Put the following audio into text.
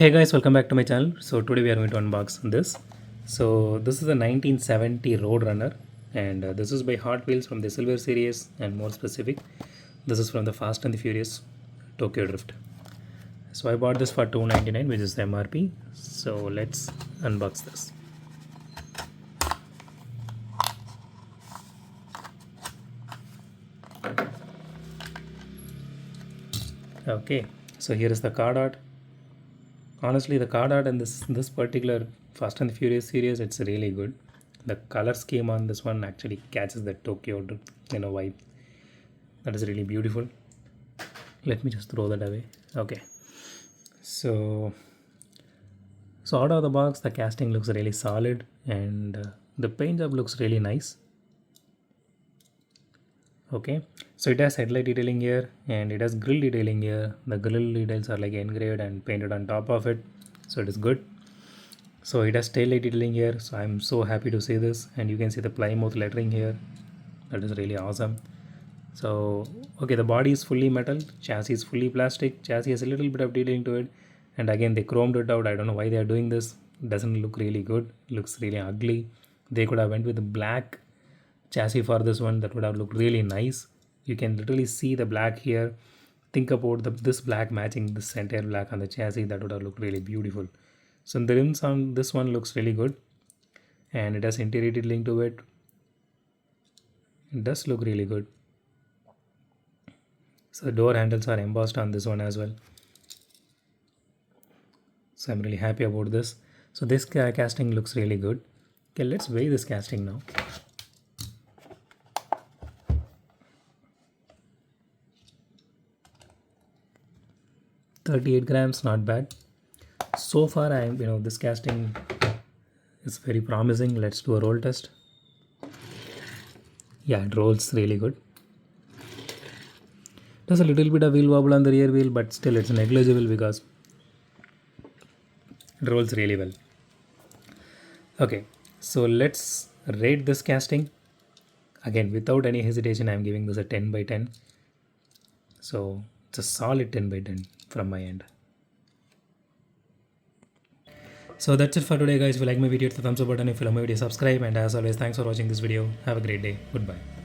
Hey guys, welcome back to my channel. So today we are going to unbox this. So this is a 1970 Roadrunner, and this is by Hotwheels from the Silver series, and more specific, this is from the Fast and the Furious Tokyo Drift. So I bought this for $299, which is the MRP. So let's unbox this. Okay, so here is the card art. Honestly, the card art in this particular Fast and the Furious series, it's really good. The color scheme on this one actually catches the Tokyo vibe. That is really beautiful. Let me just throw that away. Okay, so out of the box, the casting looks really solid, and the paint job looks really nice. Okay, so it has headlight detailing here, and it has grill detailing here. The grill details are like engraved and painted on top of it, so it is good. So it has tail light detailing here, so I'm so happy to see this. And you can see the Plymouth lettering here. That is really awesome. So okay, the body is fully metal, chassis is fully plastic. Chassis has a little bit of detailing to it, and again they chromed it out. I don't know why they are doing this. It doesn't look really good. It looks really ugly. They could have went with the black chassis for this one. That would have looked really nice. You can literally see the black here. Think about this black matching this entire black on the chassis. That would have looked really beautiful. So the rims on this one looks really good, and it has interior detailing to it. It does look really good. So the door handles are embossed on this one as well. So I'm really happy about this. So this casting looks really good. Okay, let's weigh this casting now. 38 grams, not bad. So far, this casting is very promising. Let's do a roll test. Yeah, it rolls really good. There's a little bit of wheel wobble on the rear wheel, but still it's negligible because it rolls really well. Okay, so let's rate this casting. Again, without any hesitation, I'm giving this a 10 by 10. So it's a solid 10 by 10 from my end. So that's it for today, guys. If you like my video, hit the thumbs up button. If you love my video, subscribe. And as always, thanks for watching this video. Have a great day. Goodbye.